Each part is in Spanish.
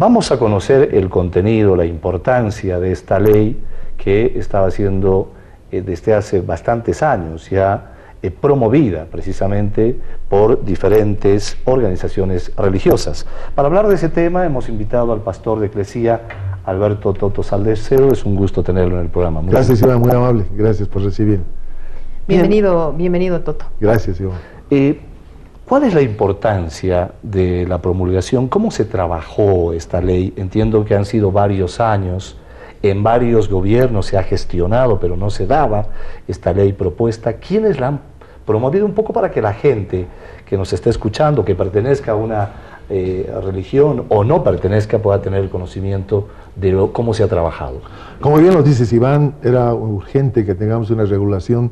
Vamos a conocer el contenido, la importancia de esta ley que estaba siendo desde hace bastantes años ya promovida precisamente por diferentes organizaciones religiosas. Para hablar de ese tema hemos invitado al pastor de Eclesia, Alberto Toto Salcedo. Es un gusto tenerlo en el programa. Gracias, Iván, muy amable. Gracias por recibir. Bienvenido, Toto. Gracias, Iván. ¿Cuál es la importancia de la promulgación? ¿Cómo se trabajó esta ley? Entiendo que han sido varios años, en varios gobiernos se ha gestionado, pero no se daba esta ley propuesta. ¿Quiénes la han promovido? Un poco para que la gente que nos esté escuchando, que pertenezca a una religión o no pertenezca, pueda tener el conocimiento de cómo se ha trabajado. Como bien lo dices, Iván, era urgente que tengamos una regulación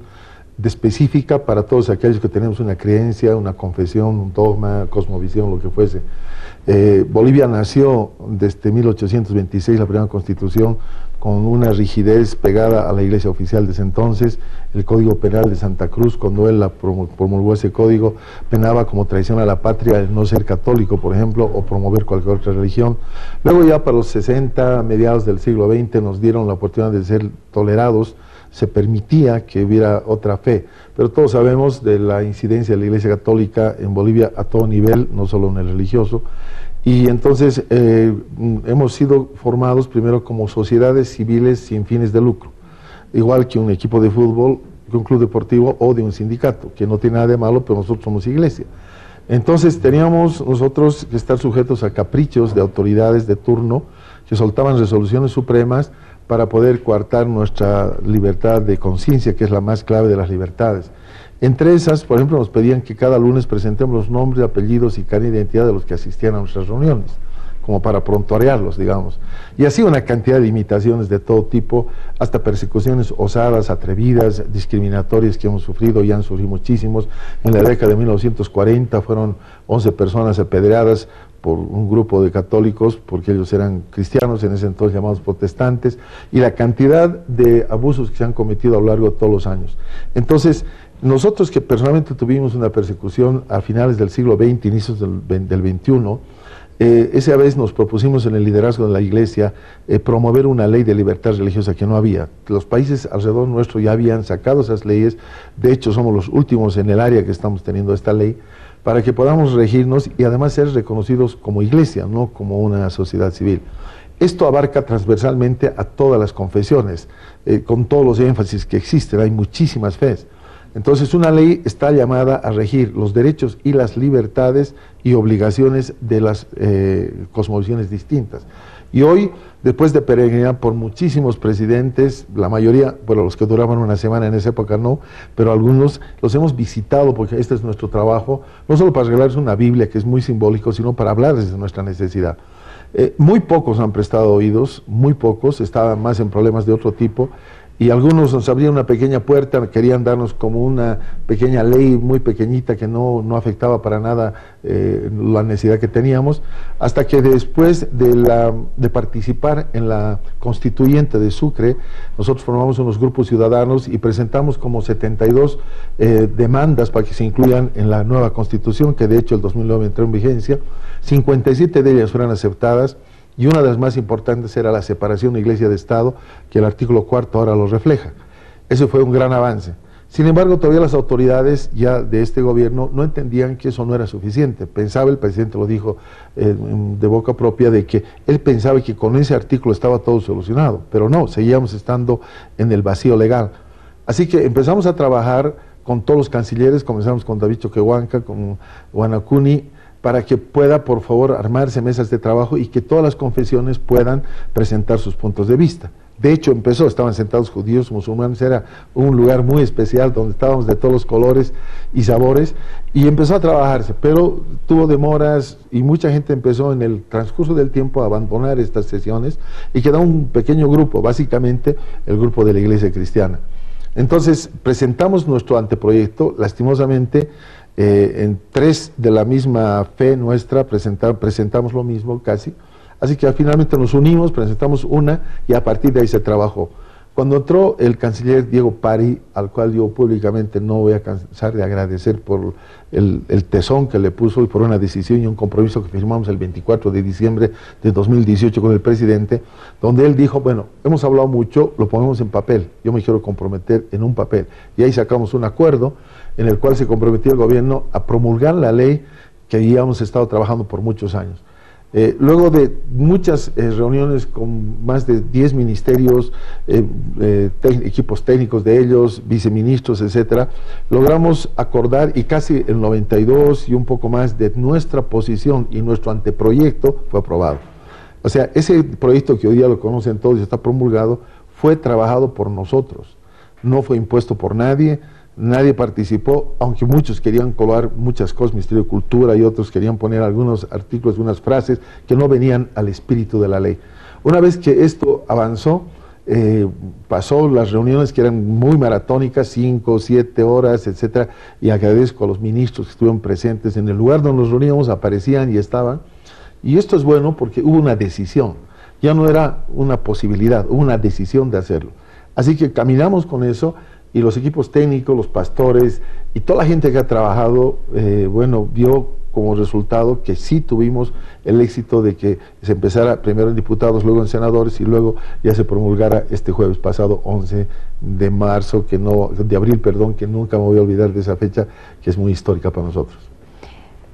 específica para todos aquellos que tenemos una creencia, una confesión, un dogma, cosmovisión, lo que fuese. Bolivia nació desde 1826, la primera constitución, con una rigidez pegada a la iglesia oficial de ese entonces. El Código Penal de Santa Cruz, cuando él promulgó ese código, penaba como traición a la patria el no ser católico, por ejemplo, o promover cualquier otra religión. Luego ya para los 60, mediados del siglo XX, nos dieron la oportunidad de ser tolerados, se permitía que hubiera otra fe, pero todos sabemos de la incidencia de la Iglesia Católica en Bolivia a todo nivel, no solo en el religioso, y entonces hemos sido formados primero como sociedades civiles sin fines de lucro, igual que un equipo de fútbol, que un club deportivo o de un sindicato, que no tiene nada de malo, pero nosotros somos iglesia. Entonces teníamos nosotros que estar sujetos a caprichos de autoridades de turno que soltaban resoluciones supremas para poder coartar nuestra libertad de conciencia, que es la más clave de las libertades. Entre esas, por ejemplo, nos pedían que cada lunes presentemos los nombres, apellidos y carnet de identidad de los que asistían a nuestras reuniones, como para prontuariarlos, digamos. Y así una cantidad de limitaciones de todo tipo, hasta persecuciones osadas, atrevidas, discriminatorias que hemos sufrido, y han surgido muchísimos. En la década de 1940 fueron 11 personas apedreadas por un grupo de católicos, porque ellos eran cristianos, en ese entonces llamados protestantes, y la cantidad de abusos que se han cometido a lo largo de todos los años. Entonces, nosotros que personalmente tuvimos una persecución a finales del siglo XX, inicios del XXI, esa vez nos propusimos en el liderazgo de la Iglesia promover una ley de libertad religiosa que no había. Los países alrededor nuestro ya habían sacado esas leyes, de hecho somos los últimos en el área que estamos teniendo esta ley, para que podamos regirnos y además ser reconocidos como iglesia, no como una sociedad civil. Esto abarca transversalmente a todas las confesiones, con todos los énfasis que existen, hay muchísimas fes. Entonces una ley está llamada a regir los derechos y las libertades y obligaciones de las cosmovisiones distintas. Y hoy, después de peregrinar por muchísimos presidentes, la mayoría, bueno, los que duraban una semana en esa época no, pero algunos los hemos visitado porque este es nuestro trabajo, no solo para regalarles una Biblia, que es muy simbólico, sino para hablarles de nuestra necesidad. Muy pocos han prestado oídos, muy pocos, estaban más en problemas de otro tipo, y algunos nos abrían una pequeña puerta, querían darnos como una pequeña ley muy pequeñita que no afectaba para nada la necesidad que teníamos, hasta que después de participar en la constituyente de Sucre, nosotros formamos unos grupos ciudadanos y presentamos como 72 demandas para que se incluyan en la nueva constitución, que de hecho el 2009 entró en vigencia. 57 de ellas fueron aceptadas, y una de las más importantes era la separación de Iglesia de Estado, que el artículo 4 ahora lo refleja. Ese fue un gran avance. Sin embargo, todavía las autoridades ya de este gobierno no entendían que eso no era suficiente. Pensaba, el presidente lo dijo de boca propia, de que él pensaba que con ese artículo estaba todo solucionado, pero no, seguíamos estando en el vacío legal. Así que empezamos a trabajar con todos los cancilleres, comenzamos con David Choquehuanca, con Guanacuni, para que pueda, por favor, armarse mesas de trabajo y que todas las confesiones puedan presentar sus puntos de vista. De hecho, estaban sentados judíos, musulmanes, era un lugar muy especial donde estábamos de todos los colores y sabores, y empezó a trabajarse, pero tuvo demoras y mucha gente empezó en el transcurso del tiempo a abandonar estas sesiones y quedó un pequeño grupo, básicamente el grupo de la Iglesia Cristiana. Entonces, presentamos nuestro anteproyecto, lastimosamente, en 3 de la misma fe nuestra presentamos lo mismo casi, así que finalmente nos unimos, presentamos una y a partir de ahí se trabajó. Cuando entró el canciller Diego Pari, al cual yo públicamente no voy a cansar de agradecer por el tesón que le puso y por una decisión y un compromiso que firmamos el 24 de diciembre de 2018 con el presidente, donde él dijo, bueno, hemos hablado mucho, lo ponemos en papel, yo me quiero comprometer en un papel. Y ahí sacamos un acuerdo en el cual se comprometió el gobierno a promulgar la ley que habíamos estado trabajando por muchos años. Luego de muchas reuniones con más de 10 ministerios, equipos técnicos de ellos, viceministros, etcétera, logramos acordar y casi el 92 y un poco más de nuestra posición y nuestro anteproyecto fue aprobado. O sea, ese proyecto que hoy día lo conocen todos y está promulgado, fue trabajado por nosotros, no fue impuesto por nadie. Nadie participó, aunque muchos querían colar muchas cosas, Ministerio de Cultura, y otros querían poner algunos artículos, unas frases que no venían al espíritu de la ley. Una vez que esto avanzó, pasó las reuniones que eran muy maratónicas, 5, 7 horas, etcétera, y agradezco a los ministros que estuvieron presentes en el lugar donde nos reuníamos, aparecían y estaban. Y esto es bueno porque hubo una decisión, ya no era una posibilidad, hubo una decisión de hacerlo. Así que caminamos con eso. Y los equipos técnicos, los pastores y toda la gente que ha trabajado, bueno, vio como resultado que sí tuvimos el éxito de que se empezara primero en diputados, luego en senadores y luego ya se promulgara este jueves pasado 11 de marzo, de abril, perdón, que nunca me voy a olvidar de esa fecha, que es muy histórica para nosotros.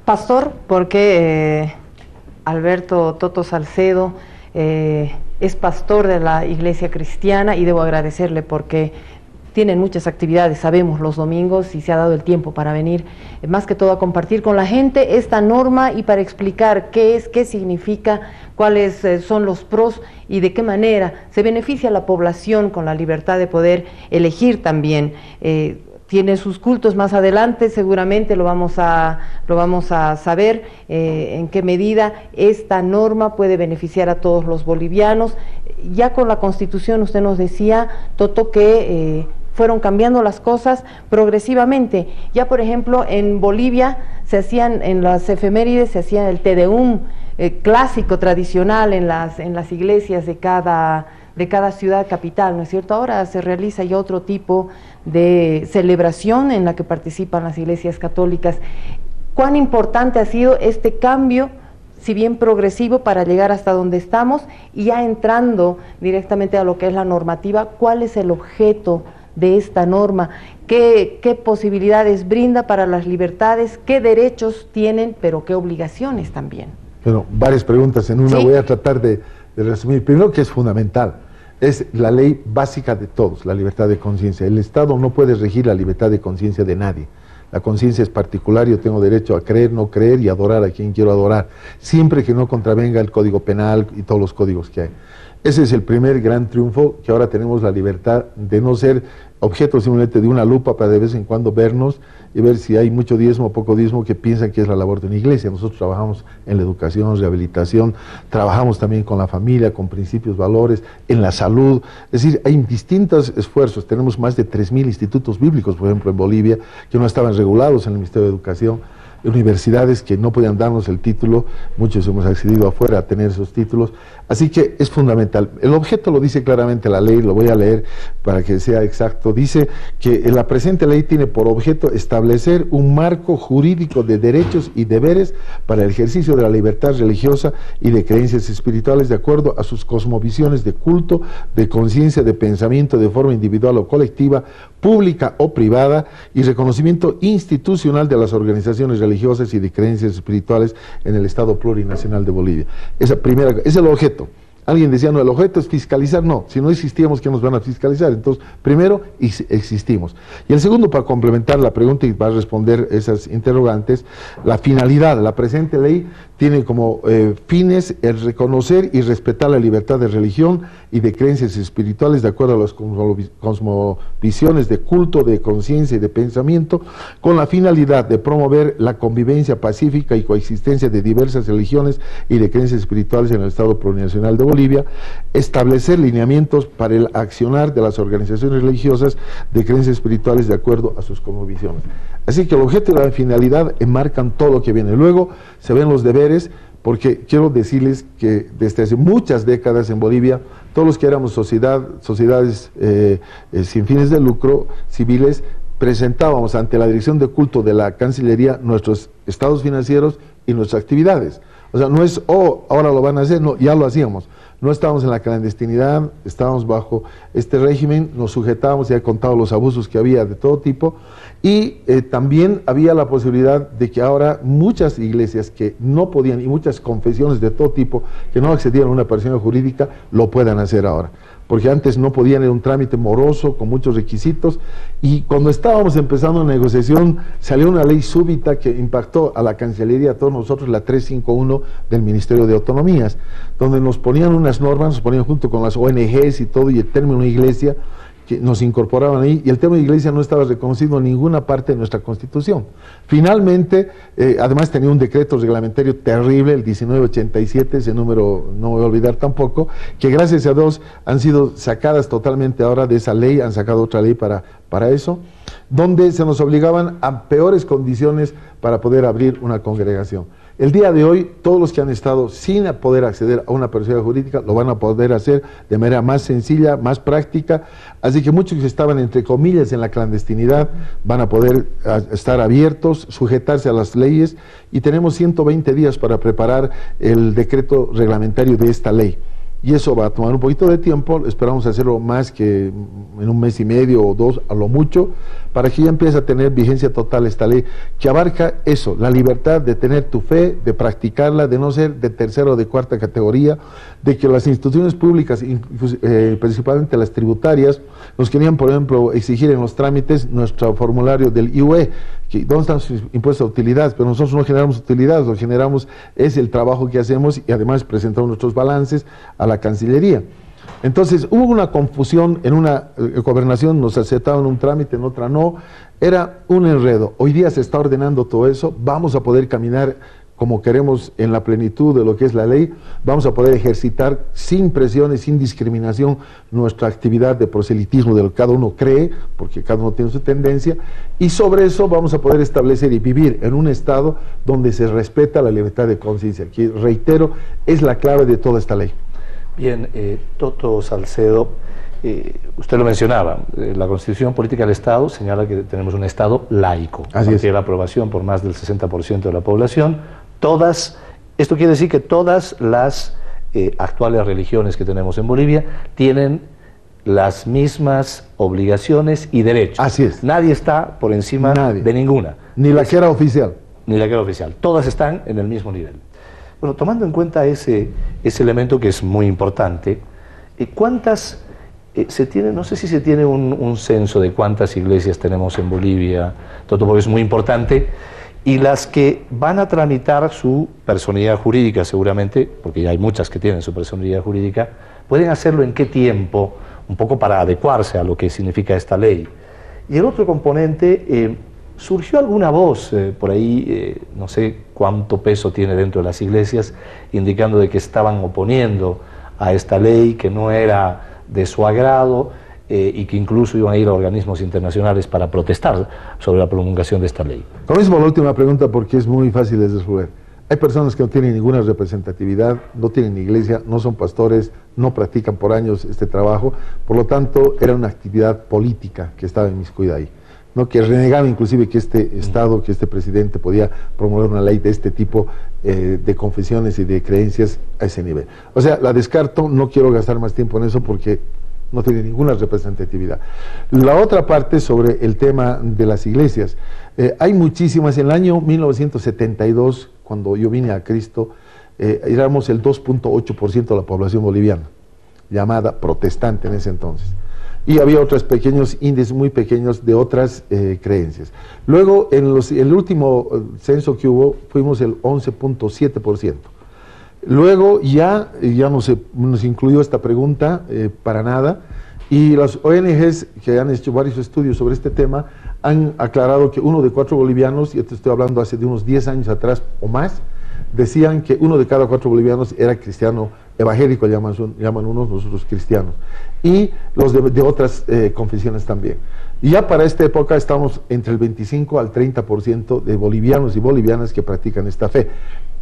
Pastor, porque Alberto Toto Salcedo es pastor de la Iglesia Cristiana y debo agradecerle porque tienen muchas actividades, sabemos, los domingos, y se ha dado el tiempo para venir, más que todo a compartir con la gente esta norma y para explicar qué es, qué significa, cuáles son los pros y de qué manera se beneficia a la población con la libertad de poder elegir también. Tiene sus cultos más adelante, seguramente lo vamos a saber en qué medida esta norma puede beneficiar a todos los bolivianos. Ya con la Constitución, usted nos decía, Toto, que fueron cambiando las cosas progresivamente. Ya, por ejemplo, en Bolivia se hacían, en las efemérides, se hacía el Te Deum clásico, tradicional, en las iglesias de cada ciudad capital, ¿no es cierto? Ahora se realiza ya otro tipo de celebración en la que participan las iglesias católicas. ¿Cuán importante ha sido este cambio, si bien progresivo, para llegar hasta donde estamos? Y ya entrando directamente a lo que es la normativa, ¿cuál es el objeto de esta norma? ¿Qué posibilidades brinda para las libertades? ¿Qué derechos tienen, pero qué obligaciones también? Bueno, varias preguntas en una, ¿sí? Voy a tratar de resumir. Primero, que es fundamental, es la ley básica de todos, la libertad de conciencia. El Estado no puede regir la libertad de conciencia de nadie. La conciencia es particular, yo tengo derecho a creer, no creer y adorar a quien quiero adorar, siempre que no contravenga el Código Penal y todos los códigos que hay. Ese es el primer gran triunfo, que ahora tenemos la libertad de no ser objeto simplemente de una lupa para de vez en cuando vernos y ver si hay mucho diezmo o poco diezmo que piensan que es la labor de una iglesia. Nosotros trabajamos en la educación, rehabilitación, trabajamos también con la familia, con principios, valores, en la salud. Es decir, hay distintos esfuerzos. Tenemos más de 3.000 institutos bíblicos, por ejemplo, en Bolivia, que no estaban regulados en el Ministerio de Educación. Universidades que no podían darnos el título, muchos hemos accedido afuera a tener esos títulos, así que es fundamental. El objeto lo dice claramente la ley, lo voy a leer para que sea exacto. Dice que la presente ley tiene por objeto establecer un marco jurídico de derechos y deberes para el ejercicio de la libertad religiosa y de creencias espirituales de acuerdo a sus cosmovisiones de culto, de conciencia, de pensamiento de forma individual o colectiva, pública o privada, y reconocimiento institucional de las organizaciones religiosas y de creencias espirituales en el Estado plurinacional de Bolivia. Esa primera, es el objeto. Alguien decía, no, el objeto es fiscalizar. No, si no existíamos, ¿qué nos van a fiscalizar? Entonces, primero, existimos. Y el segundo, para complementar la pregunta y para responder esas interrogantes, la finalidad. La presente ley tiene como fines el reconocer y respetar la libertad de religión y de creencias espirituales de acuerdo a las cosmovisiones de culto, de conciencia y de pensamiento, con la finalidad de promover la convivencia pacífica y coexistencia de diversas religiones y de creencias espirituales en el Estado plurinacional de Bolivia, establecer lineamientos para el accionar de las organizaciones religiosas de creencias espirituales de acuerdo a sus cosmovisiones. Así que el objeto y la finalidad enmarcan todo lo que viene. Luego se ven los deberes, porque quiero decirles que desde hace muchas décadas en Bolivia, todos los que éramos sociedades sin fines de lucro, civiles, presentábamos ante la dirección de culto de la Cancillería nuestros estados financieros y nuestras actividades. O sea, no es, oh, ahora lo van a hacer, no, ya lo hacíamos. No estábamos en la clandestinidad, estábamos bajo este régimen, nos sujetábamos, ya he contado los abusos que había de todo tipo, y también había la posibilidad de que ahora muchas iglesias que no podían, y muchas confesiones de todo tipo, que no accedían a una persona jurídica, lo puedan hacer ahora. Porque antes no podían, era un trámite moroso, con muchos requisitos, y cuando estábamos empezando la negociación, salió una ley súbita que impactó a la Cancillería, a todos nosotros, la 351 del Ministerio de Autonomías, donde nos ponían unas normas, nos ponían junto con las ONGs y todo, y el término iglesia, que nos incorporaban ahí, y el término iglesia no estaba reconocido en ninguna parte de nuestra Constitución. Finalmente, además tenía un decreto reglamentario terrible, el 1987, ese número no me voy a olvidar tampoco, que gracias a Dios han sido sacadas totalmente ahora de esa ley, han sacado otra ley para eso, donde se nos obligaban a peores condiciones para poder abrir una congregación. El día de hoy, todos los que han estado sin poder acceder a una persona jurídica lo van a poder hacer de manera más sencilla, más práctica, así que muchos que estaban entre comillas en la clandestinidad van a poder estar abiertos, sujetarse a las leyes, y tenemos 120 días para preparar el decreto reglamentario de esta ley. Y eso va a tomar un poquito de tiempo, esperamos hacerlo más que en un mes y medio o dos, a lo mucho, para que ya empiece a tener vigencia total esta ley, que abarca eso, la libertad de tener tu fe, de practicarla, de no ser de tercera o de cuarta categoría, de que las instituciones públicas, principalmente las tributarias, nos querían, por ejemplo, exigir en los trámites nuestro formulario del IUE, que ¿dónde están sus impuestos de utilidad? Pero nosotros no generamos utilidades, lo que generamos es el trabajo que hacemos, y además presentamos nuestros balances a la Cancillería. Entonces hubo una confusión, en una gobernación nos aceptaban un trámite, en otra no, era un enredo. Hoy día se está ordenando todo eso, vamos a poder caminar como queremos en la plenitud de lo que es la ley, vamos a poder ejercitar sin presiones, sin discriminación, nuestra actividad de proselitismo de lo que cada uno cree, porque cada uno tiene su tendencia, y sobre eso vamos a poder establecer y vivir en un estado donde se respeta la libertad de conciencia, que reitero, es la clave de toda esta ley. Bien, Toto Salcedo, usted lo mencionaba, la Constitución Política del Estado señala que tenemos un Estado laico, a partir de la aprobación por más del 60% de la población. Esto quiere decir que todas las actuales religiones que tenemos en Bolivia tienen las mismas obligaciones y derechos. Así es. Nadie está por encima de ninguna. Ni la que era oficial. Ni la que era oficial. Todas están en el mismo nivel. Bueno, tomando en cuenta ese elemento que es muy importante, ¿cuántas se tiene? No sé si se tiene un censo de cuántas iglesias tenemos en Bolivia, Toto, porque es muy importante, y las que van a tramitar su personalidad jurídica seguramente, porque ya hay muchas que tienen su personalidad jurídica, ¿pueden hacerlo en qué tiempo? Un poco para adecuarse a lo que significa esta ley. Y el otro componente, surgió alguna voz por ahí, no sé cuánto peso tiene dentro de las iglesias, indicando de que estaban oponiendo a esta ley, que no era de su agrado, y que incluso iban a ir a organismos internacionales para protestar sobre la promulgación de esta ley. Comienzo por la última pregunta porque es muy fácil de resolver. Hay personas que no tienen ninguna representatividad, no tienen iglesia, no son pastores, no practican por años este trabajo, por lo tanto era una actividad política que estaba inmiscuida ahí, ¿no? Que renegaba inclusive que este Estado, que este presidente podía promover una ley de este tipo de confesiones y de creencias a ese nivel. O sea, la descarto, no quiero gastar más tiempo en eso porque no tiene ninguna representatividad. La otra parte sobre el tema de las iglesias, hay muchísimas. En el año 1972, cuando yo vine a Cristo, éramos el 2.8% de la población boliviana, llamada protestante en ese entonces. Y había otros pequeños índices muy pequeños de otras creencias. Luego, en el último censo que hubo, fuimos el 11.7%. Luego ya no se nos incluyó esta pregunta para nada, y las ONGs que han hecho varios estudios sobre este tema han aclarado que 1 de 4 bolivianos, y esto estoy hablando hace de unos 10 años atrás o más, decían que 1 de cada 4 bolivianos era cristiano evangélico, llaman unos, nosotros cristianos, y los de otras confesiones también. Y ya para esta época estamos entre el 25 al 30% de bolivianos y bolivianas que practican esta fe.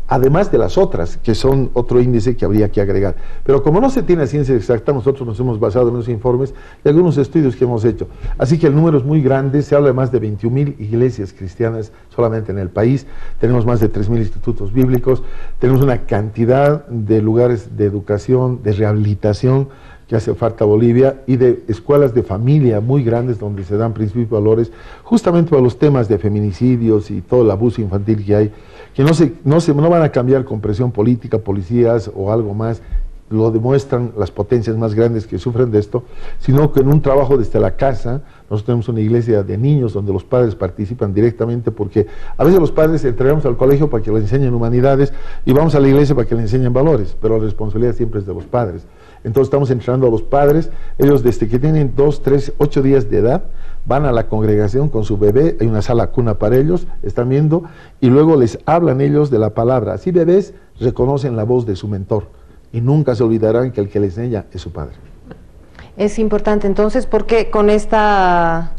además de las otras, que son otro índice que habría que agregar. Pero como no se tiene ciencia exacta, nosotros nos hemos basado en los informes y algunos estudios que hemos hecho. Así que el número es muy grande, se habla de más de 21.000 iglesias cristianas solamente en el país, tenemos más de 3.000 institutos bíblicos, tenemos una cantidad de lugares de educación, de rehabilitación, que hace falta Bolivia, y de escuelas de familia muy grandes donde se dan principios y valores, justamente para los temas de feminicidios y todo el abuso infantil que hay, que no van a cambiar con presión política, policías o algo más, lo demuestran las potencias más grandes que sufren de esto, sino que en un trabajo desde la casa. Nosotros tenemos una iglesia de niños donde los padres participan directamente, porque a veces los padres entregamos al colegio para que le enseñen humanidades y vamos a la iglesia para que le enseñen valores, pero la responsabilidad siempre es de los padres. Entonces estamos entrenando a los padres, ellos desde que tienen 2, 3, 8 días de edad, van a la congregación con su bebé, hay una sala cuna para ellos, están viendo, y luego les hablan ellos de la palabra. Así bebés reconocen la voz de su mentor, y nunca se olvidarán que el que les enseña es su padre. Es importante entonces porque con esta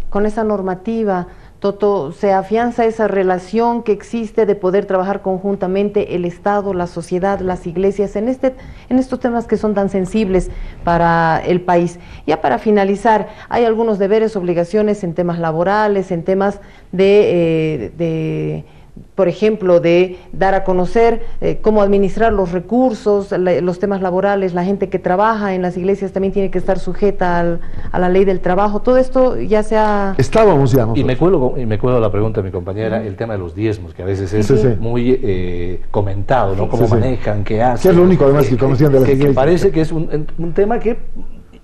normativa, Toto, se afianza esa relación que existe de poder trabajar conjuntamente el Estado, la sociedad, las iglesias, en estos temas que son tan sensibles para el país. Ya para finalizar, hay algunos deberes, obligaciones en temas laborales, en temas por ejemplo, de dar a conocer cómo administrar los recursos, los temas laborales. La gente que trabaja en las iglesias también tiene que estar sujeta a la ley del trabajo. Todo esto ya se ha... Estábamos ya nosotros. Y me cuelgo la pregunta de mi compañera, el tema de los diezmos, que a veces es muy comentado, ¿no? Cómo manejan, qué hacen. Que es lo único además que conocían de las iglesias. Que parece que es un tema que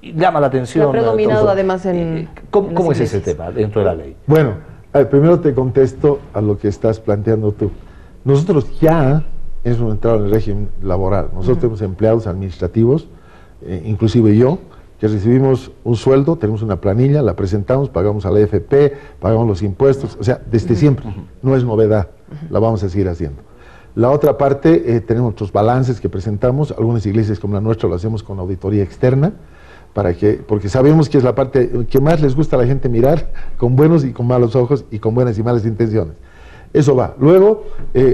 llama la atención. Se ha predominado además en... ¿Cómo es ese tema dentro de la ley? Bueno, primero te contesto a lo que estás planteando tú. Nosotros ya hemos entrado en el régimen laboral. Nosotros tenemos empleados administrativos, inclusive yo, que recibimos un sueldo, tenemos una planilla, la presentamos, pagamos a la AFP, pagamos los impuestos, o sea, desde siempre, no es novedad, la vamos a seguir haciendo. La otra parte, tenemos otros balances que presentamos, algunas iglesias como la nuestra lo hacemos con auditoría externa, porque sabemos que es la parte que más les gusta a la gente mirar, con buenos y con malos ojos y con buenas y malas intenciones. Eso va. Luego,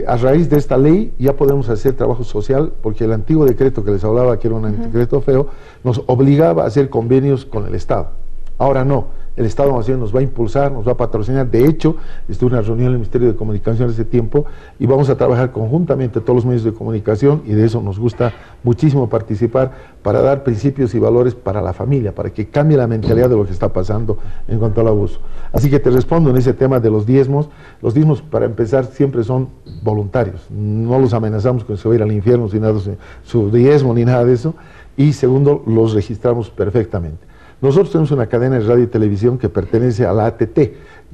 a raíz de esta ley, ya podemos hacer trabajo social, porque el antiguo decreto que les hablaba, que era un decreto feo, nos obligaba a hacer convenios con el Estado. Ahora no. El Estado nos va a impulsar, nos va a patrocinar. De hecho, estuve en una reunión en el Ministerio de Comunicación hace tiempo y vamos a trabajar conjuntamente todos los medios de comunicación, y de eso nos gusta muchísimo participar, para dar principios y valores para la familia, para que cambie la mentalidad de lo que está pasando en cuanto al abuso. Así que te respondo en ese tema de los diezmos. Los diezmos, para empezar, siempre son voluntarios. No los amenazamos con que se va a ir al infierno sin dar su diezmo ni nada de eso. Y segundo, los registramos perfectamente. Nosotros tenemos una cadena de radio y televisión que pertenece a la ATT,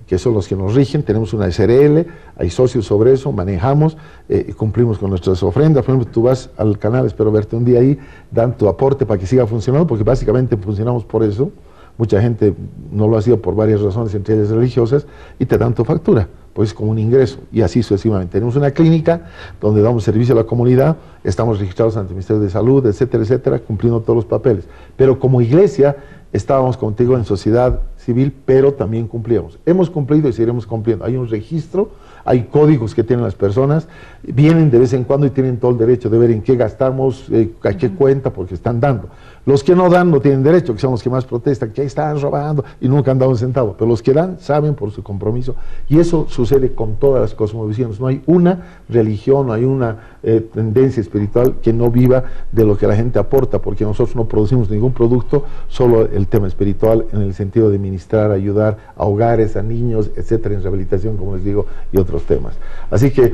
que son los que nos rigen. Tenemos una SRL, hay socios sobre eso, manejamos y cumplimos con nuestras ofrendas. Por ejemplo, tú vas al canal, espero verte un día ahí, dan tu aporte para que siga funcionando, porque básicamente funcionamos por eso. Mucha gente no lo ha sido por varias razones, entre ellas religiosas, y te dan tu factura, pues como un ingreso, y así sucesivamente. Tenemos una clínica donde damos servicio a la comunidad, estamos registrados ante el Ministerio de Salud, etcétera, etcétera, cumpliendo todos los papeles. Pero como iglesia estábamos contigo en sociedad civil, pero también cumplíamos. Hemos cumplido y seguiremos cumpliendo. Hay un registro, hay códigos que tienen las personas, vienen de vez en cuando y tienen todo el derecho de ver en qué gastamos, a qué cuenta, porque están dando. Los que no dan no tienen derecho, que son los que más protestan, que ahí están robando y nunca han dado un centavo. Pero los que dan saben por su compromiso, y eso sucede con todas las cosmovisiones. No hay una religión, no hay una tendencia espiritual que no viva de lo que la gente aporta, porque nosotros no producimos ningún producto, solo el tema espiritual, en el sentido de ministrar, ayudar a hogares, a niños, etcétera, en rehabilitación, como les digo, y otros temas. Así que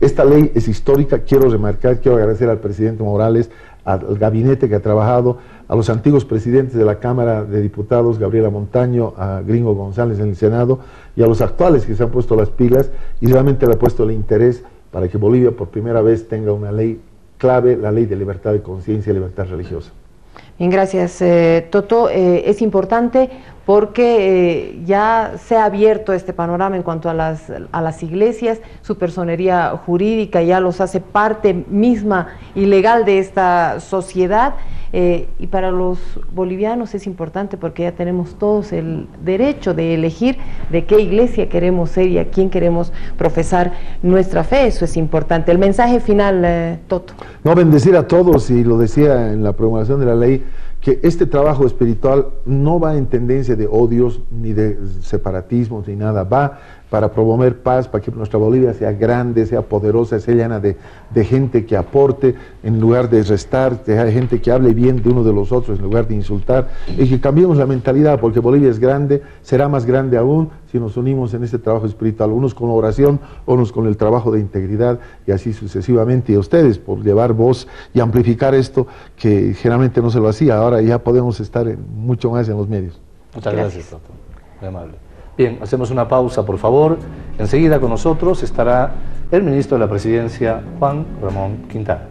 esta ley es histórica. Quiero remarcar, quiero agradecer al presidente Morales, al gabinete que ha trabajado, a los antiguos presidentes de la Cámara de Diputados, Gabriela Montaño, a Gringo González en el Senado, y a los actuales que se han puesto las pilas y realmente le ha puesto el interés para que Bolivia por primera vez tenga una ley clave, la ley de libertad de conciencia y libertad religiosa. Bien, gracias, Toto. Es importante porque ya se ha abierto este panorama en cuanto a las iglesias, su personería jurídica ya los hace parte misma y legal de esta sociedad, y para los bolivianos es importante porque ya tenemos todos el derecho de elegir de qué iglesia queremos ser y a quién queremos profesar nuestra fe. Eso es importante. El mensaje final, Toto. No, bendecir a todos, y lo decía en la promulgación de la ley, que este trabajo espiritual no va en tendencia de odios, ni de separatismos, ni nada, va para promover paz, para que nuestra Bolivia sea grande, sea poderosa, sea llena de gente que aporte, en lugar de restar, que haya gente que hable bien de uno de los otros, en lugar de insultar, y que cambiemos la mentalidad, porque Bolivia es grande, será más grande aún si nos unimos en este trabajo espiritual, unos con la oración, unos con el trabajo de integridad, y así sucesivamente, y a ustedes por llevar voz y amplificar esto, que generalmente no se lo hacía, ahora ya podemos estar mucho más en los medios. Muchas gracias, Toto. Muy amable. Bien, hacemos una pausa, por favor. Enseguida con nosotros estará el ministro de la Presidencia, Juan Ramón Quintana.